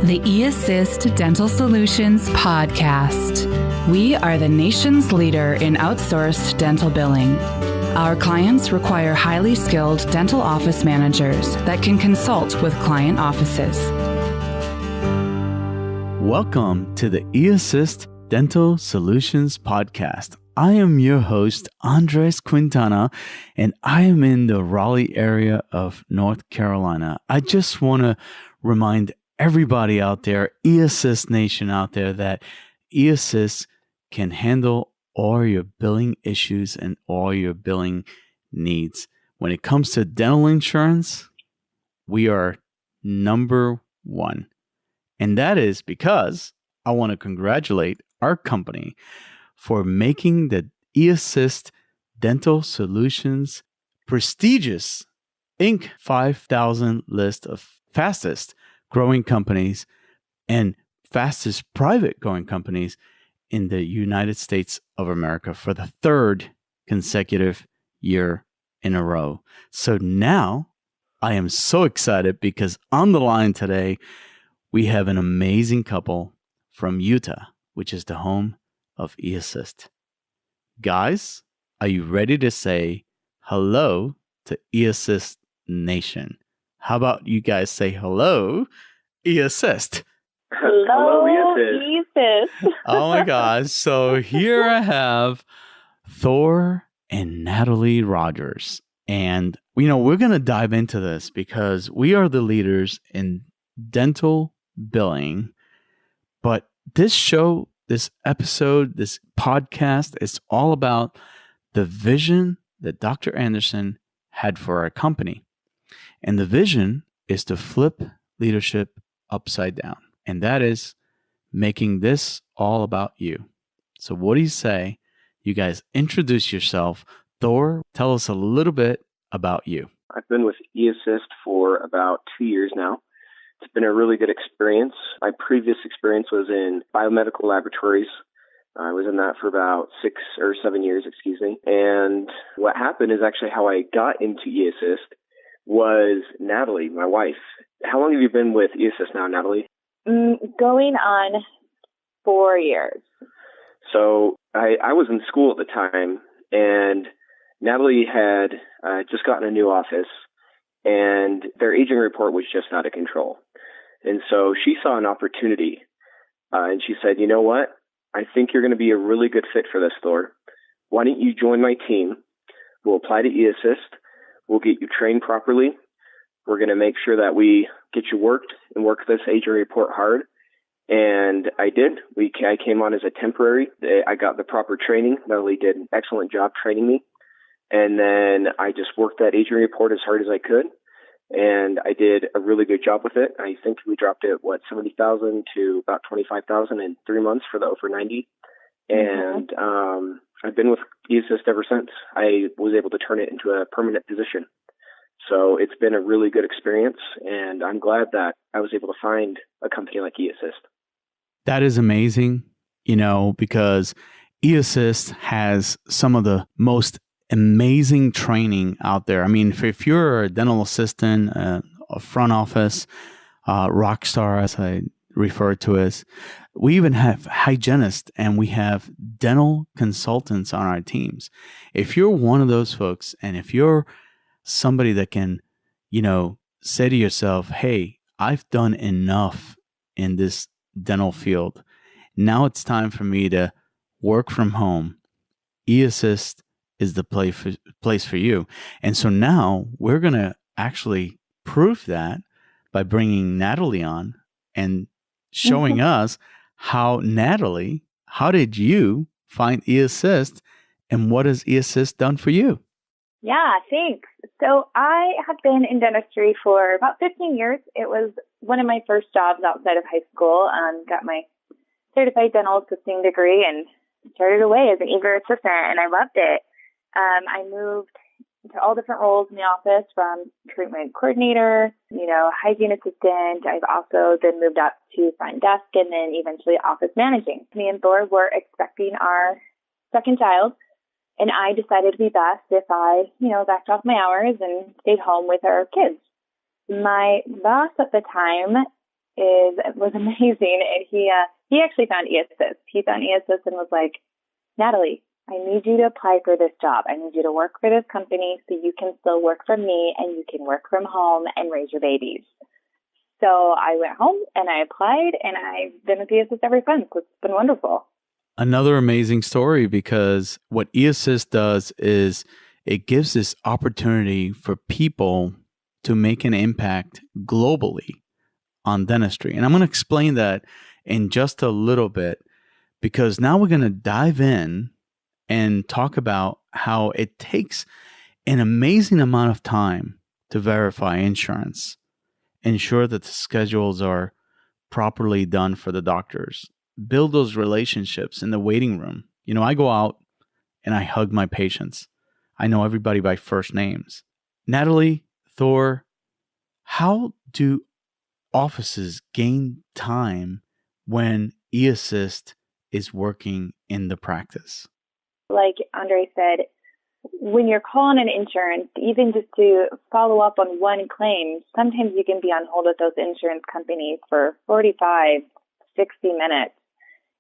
The eAssist Dental Solutions podcast. We are the nation's leader in outsourced dental billing. Our clients require highly skilled dental office managers that can consult with client offices. Welcome to the eAssist Dental Solutions podcast. I am your host, Andres Quintana, and I am in the Raleigh area of North Carolina. I just want to remind everybody out there, eAssist Nation out there, that eAssist can handle all your billing issues and all your billing needs. When it comes to dental insurance, we are number one. And that is because I want to congratulate our company for making the eAssist Dental Solutions prestigious Inc. 5000 list of fastest growing companies and fastest private growing companies in the United States of America for the third consecutive year in a row. So now I am so excited because on the line today, we have an amazing couple from Utah, which is the home of eAssist. Guys, are you ready to say hello to eAssist Nation? How about you guys say hello, eAssist? Hello, eAssist. Oh my gosh. So here I have Thor and Natalie Rogers. And, we're going to dive into this because we are the leaders in dental billing. But this show, this episode, this podcast is all about the vision that Dr. Anderson had for our company. And the vision is to flip leadership upside down. And that is making this all about you. So what do you say? You guys introduce yourself. Thor, tell us a little bit about you. I've been with eAssist for about 2 years now. It's been a really good experience. My previous experience was in biomedical laboratories. I was in that for about 6 or 7 years, And what happened is actually how I got into eAssist was Natalie, my wife. How long have you been with eAssist now, Natalie? Going on 4 years. So I was in school at the time, and Natalie had just gotten a new office, and their aging report was just out of control. And so she saw an opportunity, and she said, you know what? I think you're going to be a really good fit for this, Thor. Why don't you join my team? We'll apply to eAssist. We'll get you trained properly. We're going to make sure that we get you worked and work this aging report hard. And I did. I came on as a temporary. I got the proper training. Natalie did an excellent job training me. And then I just worked that aging report as hard as I could. And I did a really good job with it. I think we dropped it, 70,000 to about 25,000 in 3 months for the over 90. And I've been with eAssist ever since. I was able to turn it into a permanent position. So it's been a really good experience, and I'm glad that I was able to find a company like eAssist. That is amazing, because eAssist has some of the most amazing training out there. I mean, if you're a dental assistant, a front office, rock star, as I refer to as, we even have hygienists and we have dental consultants on our teams. If you're one of those folks, and if you're somebody that can, say to yourself, hey, I've done enough in this dental field. Now it's time for me to work from home. eAssist is the place for you. And so now we're going to actually prove that by bringing Natalie on and showing us Natalie, how did you find eAssist and what has eAssist done for you? Yeah, thanks. So I have been in dentistry for about 15 years. It was one of my first jobs outside of high school. Got my certified dental assisting degree and started away as an eager assistant, and I loved it. I moved to all different roles in the office, from treatment coordinator, hygiene assistant. I've also then moved up to front desk and then eventually office managing. Me and Thor were expecting our second child, and I decided it'd be best if I, backed off my hours and stayed home with our kids. My boss at the time was amazing. And he actually found eAssist. He found eAssist and was like, Natalie, I need you to apply for this job. I need you to work for this company so you can still work from me and you can work from home and raise your babies. So I went home and I applied and I've been with eAssist ever since. It's been wonderful. Another amazing story, because what eAssist does is it gives this opportunity for people to make an impact globally on dentistry. And I'm going to explain that in just a little bit, because now we're going to dive in and talk about how it takes an amazing amount of time to verify insurance, ensure that the schedules are properly done for the doctors, build those relationships in the waiting room. You know, I go out and I hug my patients. I know everybody by first names. Natalie, Thor, how do offices gain time when eAssist is working in the practice? Like Andre said, when you're calling an insurance, even just to follow up on one claim, sometimes you can be on hold with those insurance companies for 45, 60 minutes.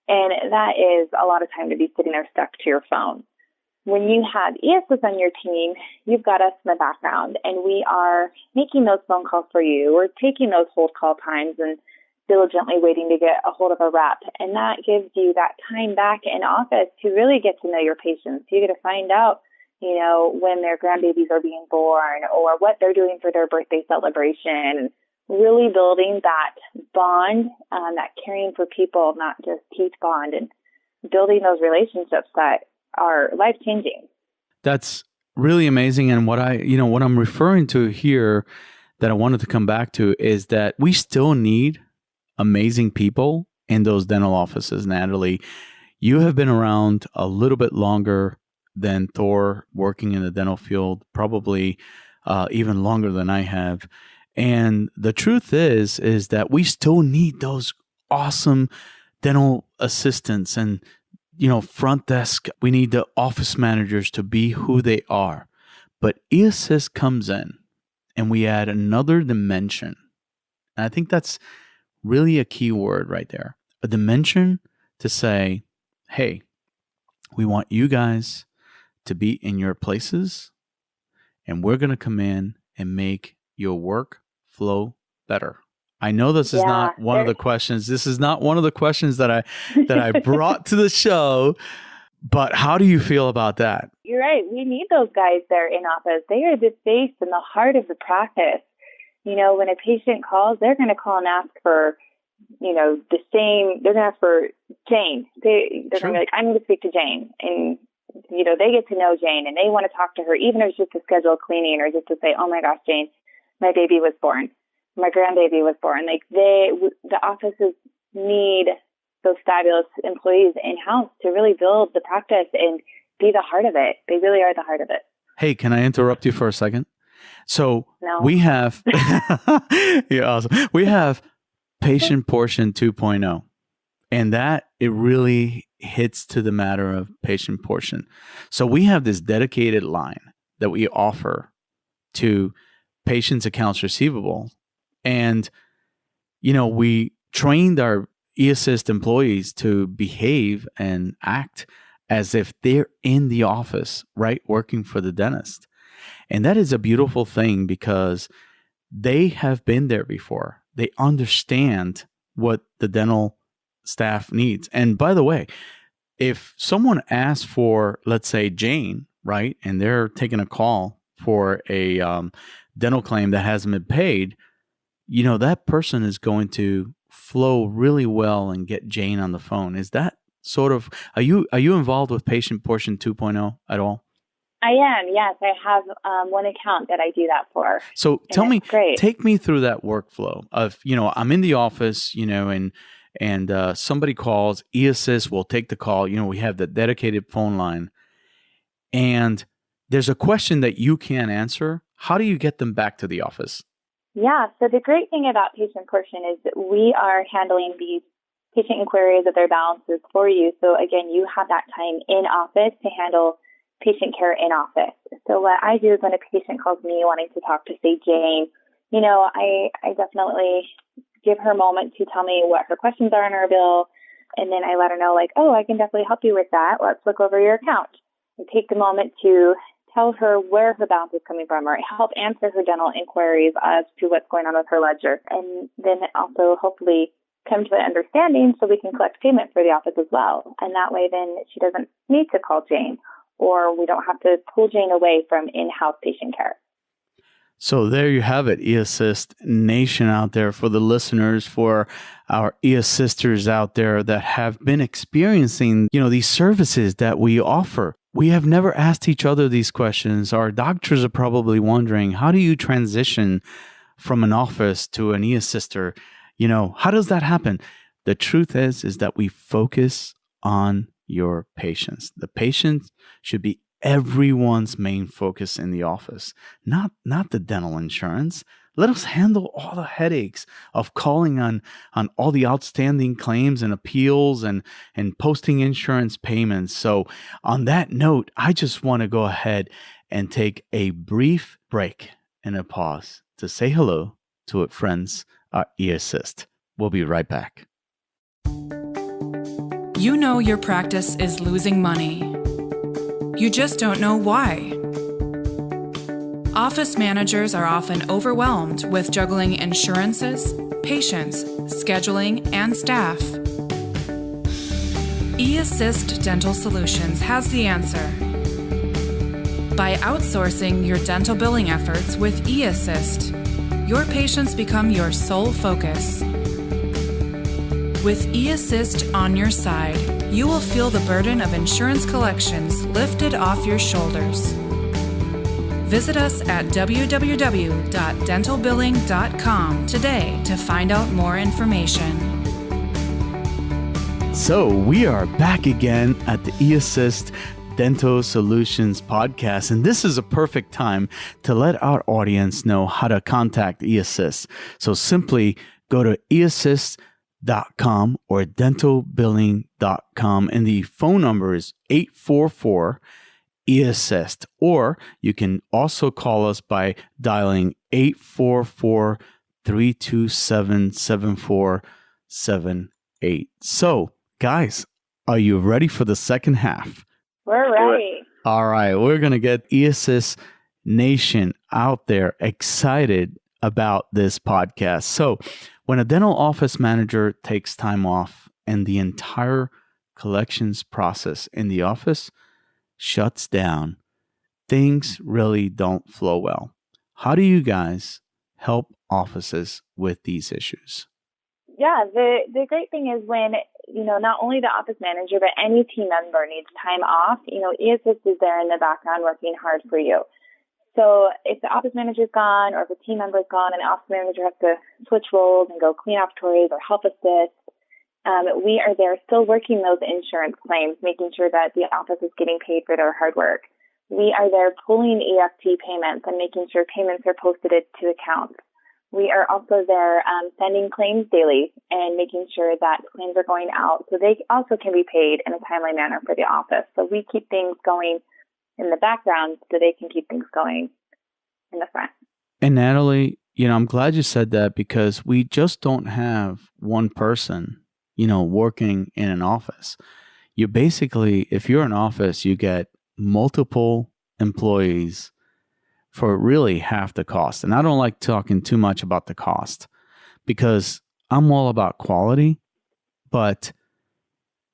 And that is a lot of time to be sitting there stuck to your phone. When you have eAssist on your team, you've got us in the background, and we are making those phone calls for you. We're taking those hold call times and diligently waiting to get a hold of a rep. And that gives you that time back in office to really get to know your patients. You get to find out, you know, when their grandbabies are being born or what they're doing for their birthday celebration. Really building that bond, that caring for people, not just teeth bond, and building those relationships that are life-changing. That's really amazing. And what I'm referring to here that I wanted to come back to is that we still need amazing people in those dental offices. Natalie, you have been around a little bit longer than Thor, working in the dental field, probably even longer than I have. And the truth is that we still need those awesome dental assistants and, you know, front desk. We need the office managers to be who they are. But eAssist comes in and we add another dimension. And I think that's really a key word right there. A dimension to say, hey, we want you guys to be in your places, and we're going to come in and make your work flow better. I know this is not one of the questions. This is not one of the questions that I brought to the show, but how do you feel about that? You're right. We need those guys there in office. They are the face and the heart of the practice. You know, when a patient calls, they're going to call and ask for, you know, they're going to ask for Jane. They're going to be like, I'm going to speak to Jane. And, you know, they get to know Jane and they want to talk to her, even if it's just to schedule cleaning or just to say, oh my gosh, Jane, my baby was born. My grandbaby was born. Like the offices need those fabulous employees in-house to really build the practice and be the heart of it. They really are the heart of it. Hey, can I interrupt you for a second? So no. We have, yeah, awesome. We have Patient Portion 2.0, and that it really hits to the matter of Patient Portion. So we have this dedicated line that we offer to patients' accounts receivable. And, you know, we trained our eAssist employees to behave and act as if they're in the office, right, working for the dentist. And that is a beautiful thing because they have been there before. They understand what the dental staff needs. And by the way, if someone asks for, let's say, Jane, right, and they're taking a call for a dental claim that hasn't been paid, you know, that person is going to flow really well and get Jane on the phone. Is that sort of, are you involved with Patient Portion 2.0 at all? I am, yes. I have one account that I do that for. So tell me, take me through that workflow of, you know, I'm in the office, you know, and somebody calls, eAssist will take the call. You know, we have the dedicated phone line. And there's a question that you can't answer. How do you get them back to the office? Yeah, so the great thing about Patient Portion is that we are handling these patient inquiries of their balances for you. So again, you have that time in office to handle patient care in office. So what I do is when a patient calls me wanting to talk to, say, Jane, you know, I definitely give her a moment to tell me what her questions are on her bill. And then I let her know, like, oh, I can definitely help you with that. Let's look over your account. I take the moment to tell her where her balance is coming from, or help answer her dental inquiries as to what's going on with her ledger. And then also hopefully come to an understanding so we can collect payment for the office as well. And that way then she doesn't need to call Jane, or we don't have to pull Jane away from in-house patient care. So there you have it, eAssist Nation out there, for the listeners, for our eAssisters out there that have been experiencing, these services that we offer. We have never asked each other these questions. Our doctors are probably wondering, how do you transition from an office to an eAssister? How does that happen? The truth is that we focus on your patients. The patient should be everyone's main focus in the office, not the dental insurance. Let us handle all the headaches of calling on all the outstanding claims and appeals and posting insurance payments. So on that note, I just want to go ahead and take a brief break and a pause to say hello to our friends at eAssist. We'll be right back. You know your practice is losing money. You just don't know why. Office managers are often overwhelmed with juggling insurances, patients, scheduling, and staff. eAssist Dental Solutions has the answer. By outsourcing your dental billing efforts with eAssist, your patients become your sole focus. With eAssist on your side, you will feel the burden of insurance collections lifted off your shoulders. Visit us at www.dentalbilling.com today to find out more information. So we are back again at the eAssist Dental Solutions podcast, and this is a perfect time to let our audience know how to contact eAssist. So simply go to eAssist.com or dentalbilling.com, and the phone number is 844 eAssist, or you can also call us by dialing 844-327-7478. So, guys, are you ready for the second half? We're ready. All right, we're going to get eAssist Nation out there excited about this podcast. So, when a dental office manager takes time off and the entire collections process in the office shuts down, things really don't flow well. How do you guys help offices with these issues? Yeah, the great thing is when, not only the office manager, but any team member needs time off, eAssist is there in the background working hard for you. So if the office manager's gone, or if a team member's gone and the office manager has to switch roles and go clean operatories or help assist, we are there still working those insurance claims, making sure that the office is getting paid for their hard work. We are there pulling EFT payments and making sure payments are posted to accounts. We are also there sending claims daily and making sure that claims are going out so they also can be paid in a timely manner for the office. So we keep things going in the background so they can keep things going in the front. And Natalie, I'm glad you said that, because we just don't have one person working in an office. You basically, if you're an office, you get multiple employees for really half the cost. And I don't like talking too much about the cost because I'm all about quality. But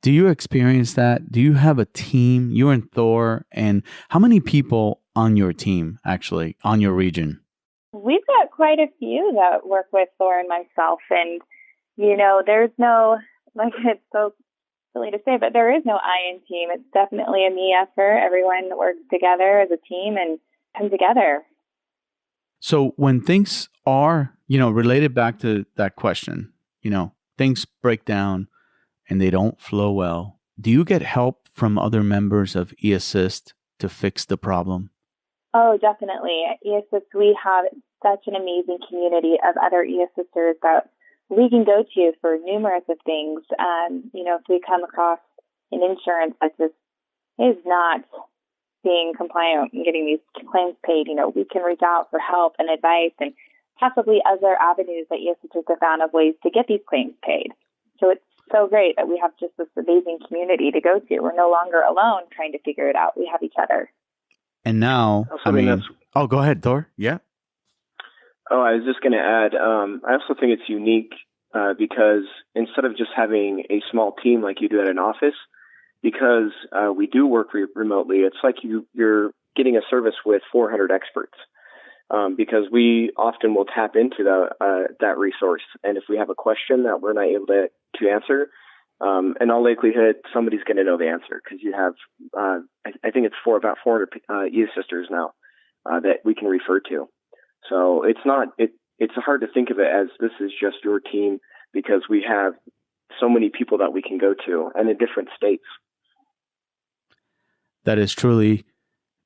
do you experience that? Do you have a team? You're in Thor. And how many people on your team, actually, on your region? We've got quite a few that work with Thor and myself. And, there's no, it's so silly to say, but there is no I in team. It's definitely a me effort. Everyone works together as a team and come together. So when things are, related back to that question, things break down and they don't flow well, do you get help from other members of eAssist to fix the problem? Oh, definitely. At eAssist, we have such an amazing community of other eAssisters that we can go to for numerous of things. If we come across an insurance that just is not being compliant and getting these claims paid, we can reach out for help and advice and possibly other avenues that eAssisters have found of ways to get these claims paid. So it's so great that we have just this amazing community to go to. We're no longer alone trying to figure it out. We have each other. And now, go ahead, Thor. Yeah. Oh, I was just going to add, I also think it's unique because instead of just having a small team like you do at an office, because we do work remotely, it's like you're getting a service with 400 experts because we often will tap into that resource. And if we have a question that we're not able to answer, in all likelihood, somebody's going to know the answer because you have, I think it's about 400 eAssisters now that we can refer to. So it's hard to think of it as this is just your team because we have so many people that we can go to and in different states. That is truly,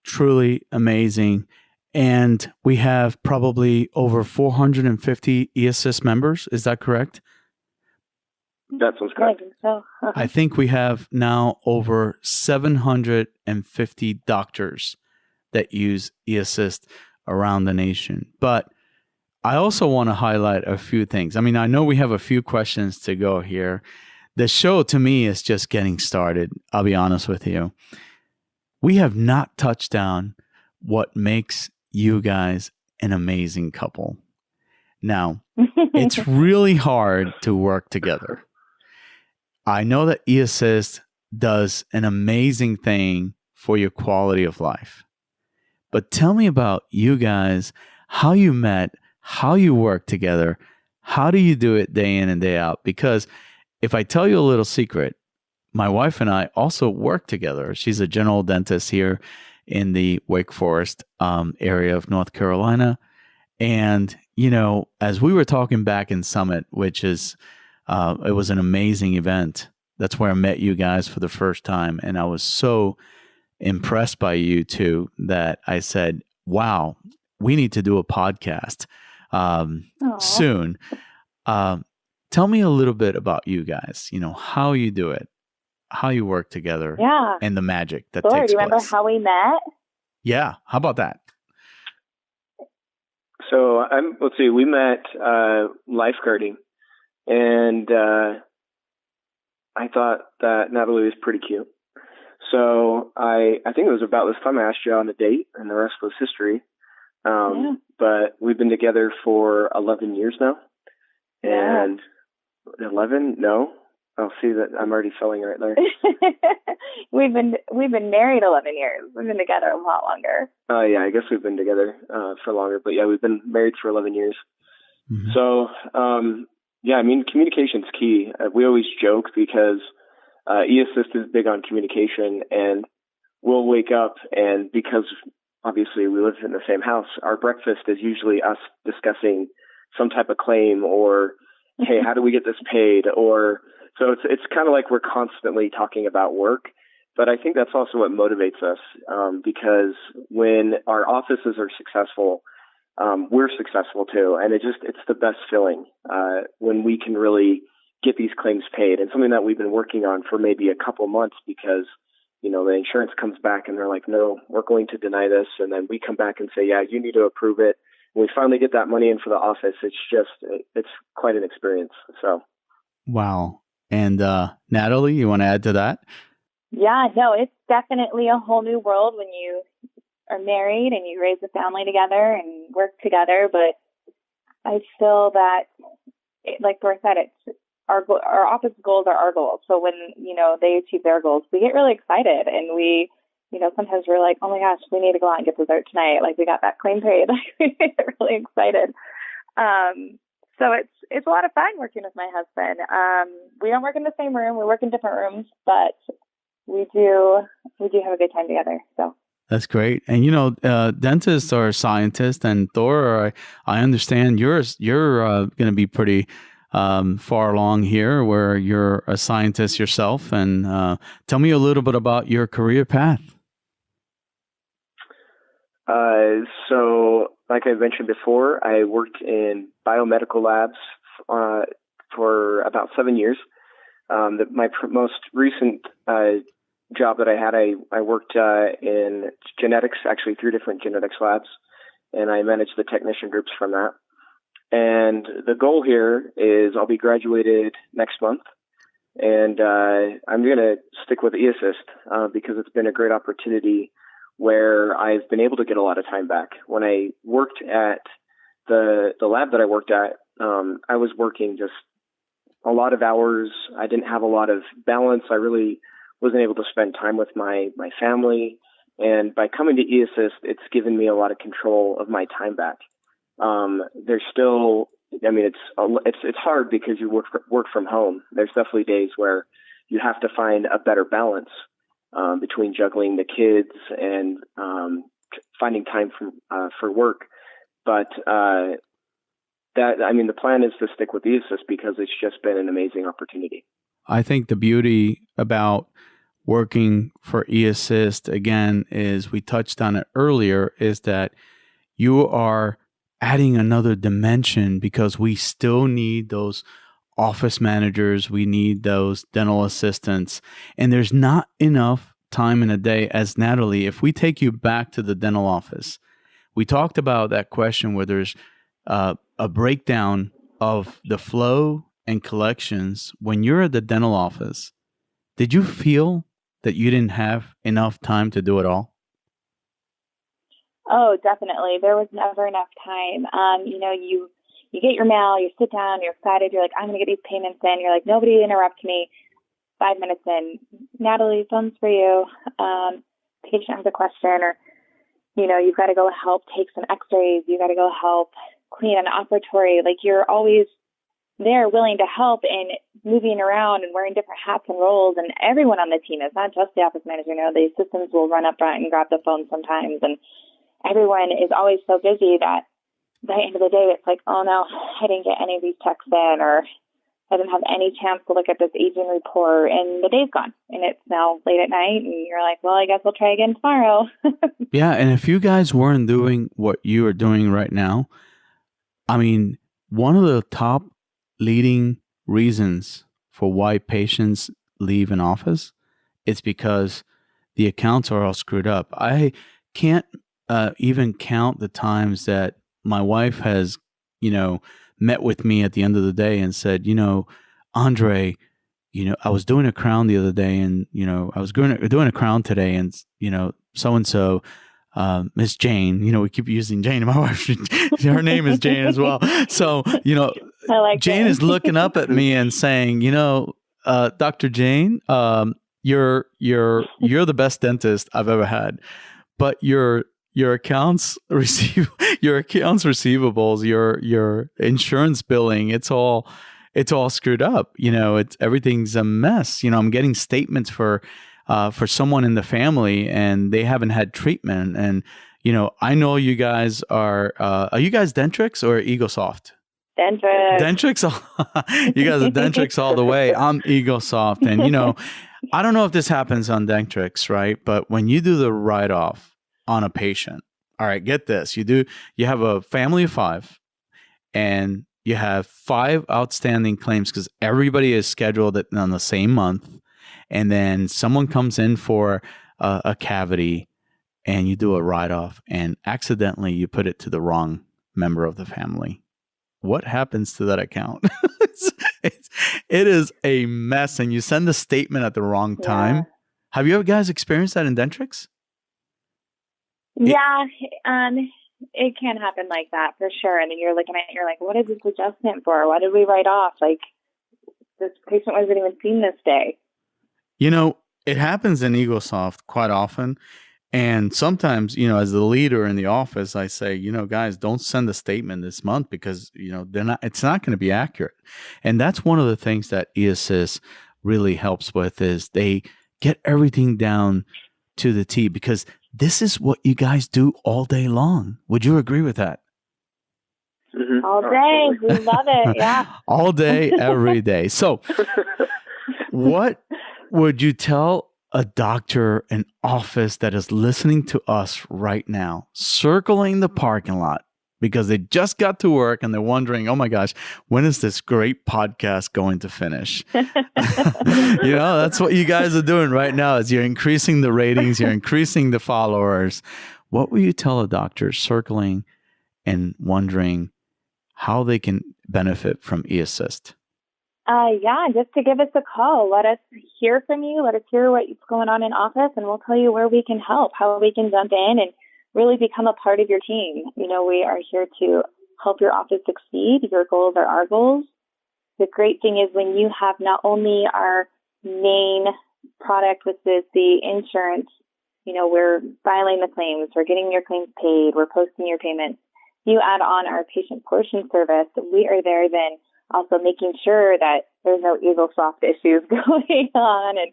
truly amazing. And we have probably over 450 eAssist members. Is that correct? That sounds correct. I think so. I think we have now over 750 doctors that use eAssist around the nation. But I also want to highlight a few things. I mean, I know we have a few questions to go here. The show to me is just getting started. I'll be honest with you. We have not touched on what makes you guys an amazing couple. Now, it's really hard to work together. I know that eAssist does an amazing thing for your quality of life. But tell me about you guys, how you met, how you work together. How do you do it day in and day out? Because if I tell you a little secret, my wife and I also work together. She's a general dentist here in the Wake Forest area of North Carolina. And, you know, as we were talking back in Summit, which is, it was an amazing event. That's where I met you guys for the first time. And I was so impressed by you two that I said, wow, we need to do a podcast soon. Tell me a little bit about you guys, you know, how you do it, how you work together, and the magic that Thor, takes place. do you remember how we met? Yeah. How about that? So let's see, we met lifeguarding, and I thought that Natalie was pretty cute. So I think it was about this time I asked you on a date, and the rest was history. But we've been together for 11 years now. And 11? No. I'll see that I'm already selling right there. We've been married 11 years. We've been together a lot longer. Yeah, I guess we've been together for longer. But yeah, we've been married for 11 years. Mm-hmm. So, yeah, I mean, communication's key. We always joke because eAssist is big on communication, and we'll wake up, and because obviously we live in the same house, our breakfast is usually us discussing some type of claim or, hey, how do we get this paid? Or so it's kind of like we're constantly talking about work. But I think that's also what motivates us because when our offices are successful, we're successful too. And it's the best feeling when we can really get these claims paid, and something that we've been working on for maybe a couple months because, you know, the insurance comes back and they're like, no, we're going to deny this. And then we come back and say, yeah, you need to approve it. When we finally get that money in for the office, it's quite an experience. So. Wow. And Natalie, you want to add to that? Yeah, no, it's definitely a whole new world when you are married and you raise a family together and work together. But I feel that, like Thor said, it's our office goals are our goals. So when, you know, they achieve their goals, we get really excited, and we, you know, sometimes we're like, oh my gosh, we need to go out and get dessert tonight. Like, we got that claim paid. Like, we get really excited. So it's a lot of fun working with my husband. We don't work in the same room. We work in different rooms, but we do have a good time together. So. That's great. And, you know, dentists are scientists, and Thor, I understand you're going to be pretty far along here where you're a scientist yourself. And tell me a little bit about your career path. So like I mentioned before, I worked in biomedical labs for about 7 years. My most recent job that I had, I worked in genetics, actually 3 different genetics labs, and I managed the technician groups from that. And the goal here is I'll be graduated next month. And I'm going to stick with eAssist because it's been a great opportunity where I've been able to get a lot of time back. When I worked at the lab that I worked at, I was working just a lot of hours. I didn't have a lot of balance. I really wasn't able to spend time with my work. And by coming to eAssist, it's given me a lot of control of my time back. There's still, it's hard because you work from home. There's definitely days where you have to find a better balance between juggling the kids and finding time for work. But the plan is to stick with eAssist because it's just been an amazing opportunity. I think the beauty about working for eAssist, again, is we touched on it earlier, is that you are adding another dimension because we still need those office managers. We need those dental assistants. And there's not enough time in a day. As Natalie, if we take you back to the dental office, we talked about that question where there's a breakdown of the flow and collections. When you're at the dental office, did you feel that you didn't have enough time to do it all? Oh, definitely. There was never enough time. You get your mail, you sit down, you're excited, you're like, I'm going to get these payments in. You're like, nobody interrupt me. 5 minutes in, Natalie, phone's for you. Patient has a question, or, you've got to go help take some x-rays. You got to go help clean an operatory. Like, you're always there willing to help and moving around and wearing different hats and roles. And everyone on the team is not just the office manager. The assistants will run up front and grab the phone sometimes. And everyone is always so busy that by the end of the day, it's like, oh no, I didn't get any of these texts in, or I didn't have any chance to look at this aging report, and the day's gone. And it's now late at night, and you're like, well, I guess I'll try again tomorrow. Yeah, and if you guys weren't doing what you are doing right now, one of the top leading reasons for why patients leave an office, it's because the accounts are all screwed up. I can't even count the times that my wife has, met with me at the end of the day and said, Andre, I was doing a crown the other day, and, I was doing a crown today, and, so-and-so, Miss Jane, we keep using Jane, my wife, her name is Jane as well. So, Jane is looking up at me and saying, Dr. Jane, you're the best dentist I've ever had, but your accounts receivables, your insurance billing, it's all screwed up. Everything's a mess. I'm getting statements for someone in the family, and they haven't had treatment. And, I know you guys are you guys Dentrix or EagleSoft? Dentrix. You guys are Dentrix all the way. I'm EagleSoft. And, I don't know if this happens on Dentrix, right? But when you do the write-off on a patient, all right, get this. You have a family of 5, and you have 5 outstanding claims because everybody is scheduled on the same month. And then someone comes in for a cavity, and you do a write-off, and accidentally you put it to the wrong member of the family. What happens to that account? It is a mess, and you send the statement at the wrong time. Yeah. Have you ever guys experienced that in Dentrix? Yeah, it can happen like that for sure. And then you're looking at it, you're like, what is this adjustment for? Why did we write off? Like, this patient wasn't even seen this day. It happens in EagleSoft quite often. And sometimes, as the leader in the office, I say, guys, don't send a statement this month because, it's not going to be accurate. And that's one of the things that eAssist really helps with, is they get everything down to the T, because this is what you guys do all day long. Would you agree with that? Mm-hmm. All day. We love it. Yeah. All day, every day. So what would you tell a doctor, an office that is listening to us right now, circling the parking lot because they just got to work and they're wondering, oh my gosh, when is this great podcast going to finish? That's what you guys are doing right now, is you're increasing the ratings, you're increasing the followers. What will you tell a doctor circling and wondering, how they can benefit from eAssist? Yeah, just to give us a call. Let us hear from you. Let us hear what's going on in office, and we'll tell you where we can help, how we can jump in and really become a part of your team. We are here to help your office succeed. Your goals are our goals. The great thing is when you have not only our main product, which is the insurance, we're filing the claims, we're getting your claims paid, we're posting your payments. You add on our patient portion service, we are there then also making sure that there's no eagle soft issues going on and,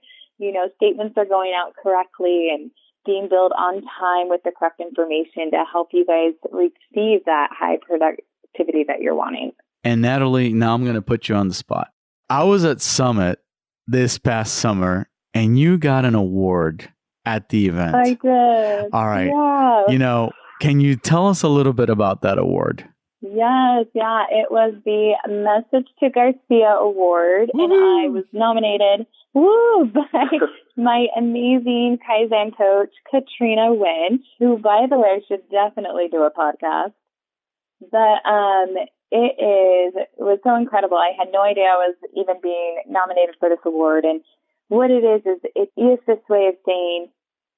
statements are going out correctly and being billed on time with the correct information to help you guys receive that high productivity that you're wanting. And Natalie, now I'm going to put you on the spot. I was at Summit this past summer and you got an award at the event. I did. All right. Yeah. Can you tell us a little bit about that award? Yes, yeah. It was the Message to Garcia Award, and I was nominated by my amazing Kaizen coach, Katrina Winch, who, by the way, should definitely do a podcast. But it was so incredible. I had no idea I was even being nominated for this award. And what it is it's eAssist's way of saying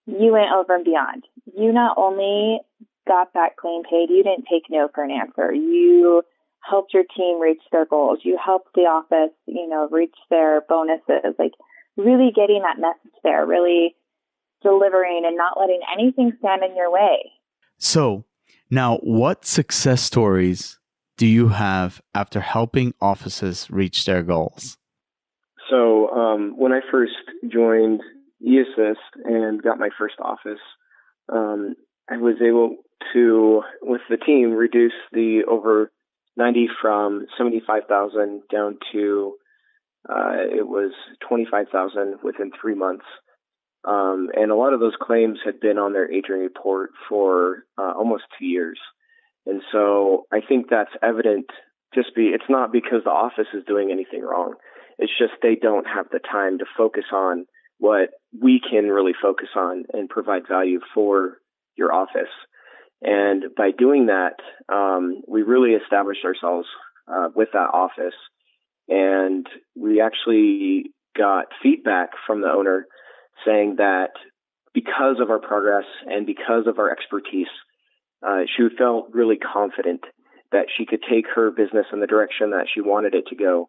you went over and beyond. You not only got that claim paid, you didn't take no for an answer. You helped your team reach their goals. You helped the office, reach their bonuses, like really getting that message there, really delivering and not letting anything stand in your way. So now what success stories do you have after helping offices reach their goals? So when I first joined eAssist and got my first office, I was able to, with the team, reduce the over 90 from 75,000 down to it was 25,000 within 3 months. And a lot of those claims had been on their aging report for almost 2 years. And so I think that's evident. It's not because the office is doing anything wrong. It's just they don't have the time to focus on what we can really focus on and provide value for your office. And by doing that, we really established ourselves with that office. And we actually got feedback from the owner saying that because of our progress and because of our expertise, she felt really confident that she could take her business in the direction that she wanted it to go.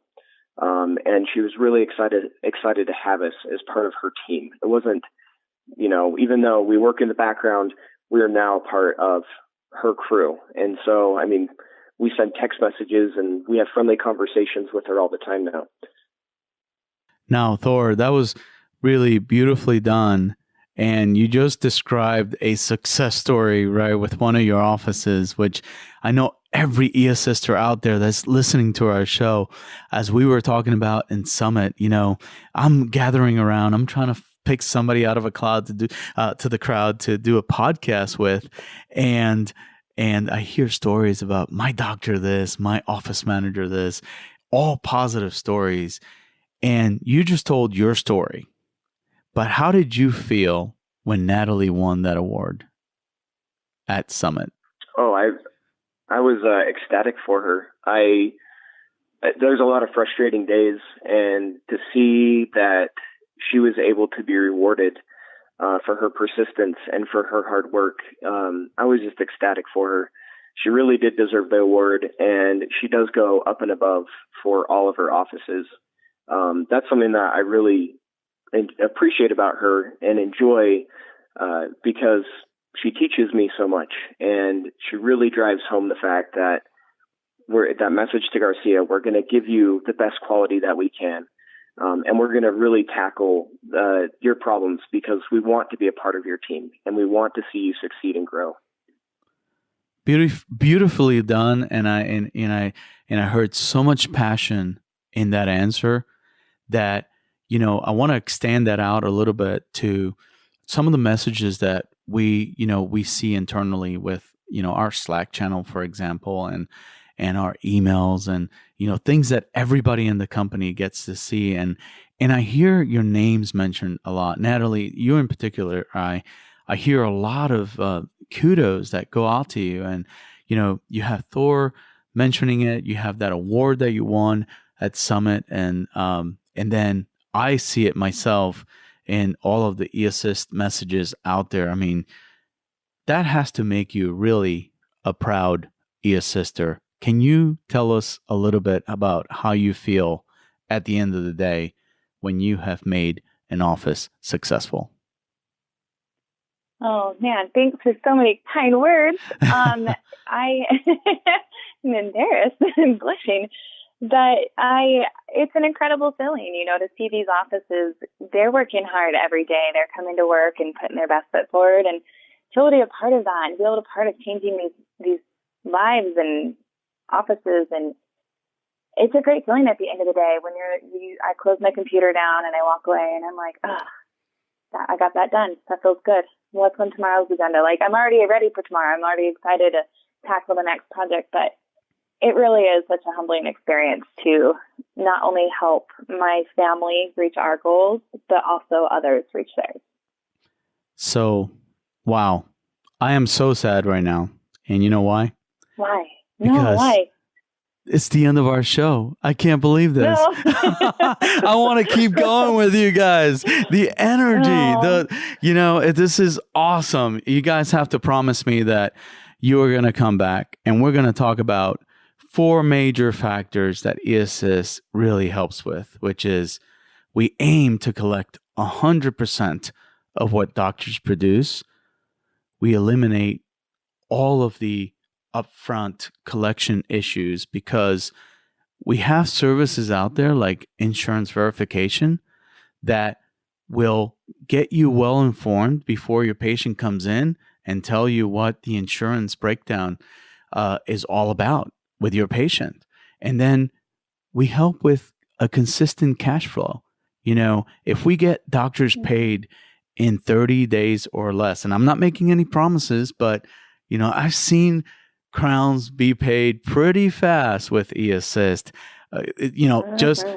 And she was really excited to have us as part of her team. It wasn't, even though we work in the background, we are now part of her crew. And so, we send text messages and we have friendly conversations with her all the time now. Now, Thor, that was really beautifully done. And you just described a success story, right, with one of your offices, which I know every eAssister out there that's listening to our show, as we were talking about in Summit, I'm gathering around, I'm trying to pick somebody out of a cloud to do to the crowd to do a podcast with, and I hear stories about my doctor this, my office manager this, all positive stories, and you just told your story. But how did you feel when Natalie won that award at Summit? Oh, I was ecstatic for her. There's a lot of frustrating days, and to see that she was able to be rewarded for her persistence and for her hard work, I was just ecstatic for her. She really did deserve the award, and she does go up and above for all of her offices. That's something that I really appreciate about her and enjoy because she teaches me so much, and she really drives home the fact that that message to Garcia, we're going to give you the best quality that we can, and we're going to really tackle your problems because we want to be a part of your team and we want to see you succeed and grow. Beautifully done, and I heard so much passion in that answer that I want to extend that out a little bit to some of the messages that we see internally with, our Slack channel, for example, and our emails and, things that everybody in the company gets to see. And I hear your names mentioned a lot. Natalie, you in particular, I hear a lot of kudos that go out to you. And, you have Thor mentioning it. You have that award that you won at Summit, and then I see it myself in all of the eAssist messages out there. I mean, that has to make you really a proud eAssister. Can you tell us a little bit about how you feel at the end of the day when you have made an office successful? Oh man, thanks for so many kind words. I'm embarrassed and blushing, but it's an incredible feeling, to see these offices. They're working hard every day. They're coming to work and putting their best foot forward, and to be able to be a part of that and be able to be part of changing these lives and offices. And it's a great feeling at the end of the day when I close my computer down and I walk away and I'm like, I got that done. That feels good. What's on tomorrow's agenda? Like, I'm already ready for tomorrow. I'm already excited to tackle the next project, but it really is such a humbling experience to not only help my family reach our goals, but also others reach theirs. So, wow. I am so sad right now. And you know why? Why? Why? It's the end of our show. I can't believe this. No. I want to keep going with you guys. The energy, this is awesome. You guys have to promise me that you are going to come back and we're going to talk about 4 major factors that eAssist really helps with, which is we aim to collect 100% of what doctors produce. We eliminate all of the upfront collection issues because we have services out there like insurance verification that will get you well informed before your patient comes in and tell you what the insurance breakdown is all about with your patient. And then we help with a consistent cash flow. If we get doctors paid in 30 days or less, and I'm not making any promises, but I've seen crowns be paid pretty fast with eAssist.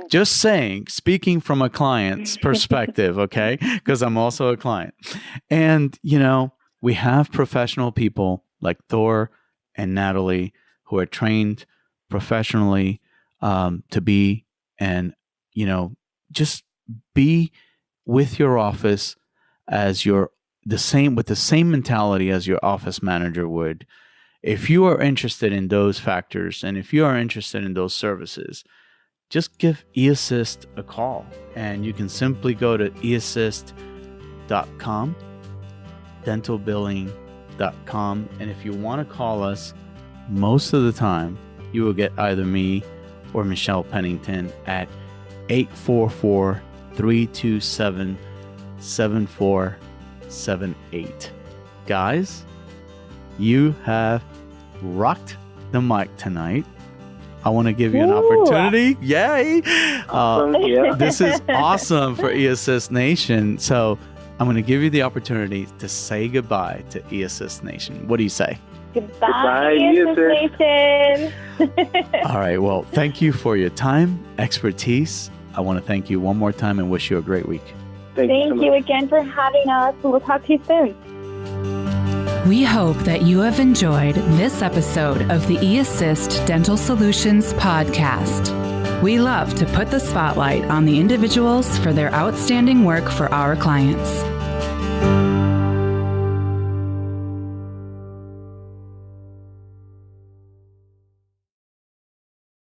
Just saying, speaking from a client's perspective, okay? Because I'm also a client. And, we have professional people like Thor and Natalie who are trained professionally to be and, just be with your office as with the same mentality as your office manager would. If you are interested in those factors and if you are interested in those services, just give eAssist a call and you can simply go to eAssist.com, dentalbilling.com. And if you want to call us, most of the time you will get either me or Michelle Pennington at 844-327-7478. Guys, you have rocked the mic tonight. I want to give you an opportunity. Yay! This is awesome for eAssist Nation. So I'm going to give you the opportunity to say goodbye to eAssist Nation. What do you say? Goodbye eAssist Nation. All right. Well, thank you for your time, expertise. I want to thank you one more time and wish you a great week. Thank you again for having us. We'll talk to you soon. We hope that you have enjoyed this episode of the eAssist Dental Solutions podcast. We love to put the spotlight on the individuals for their outstanding work for our clients.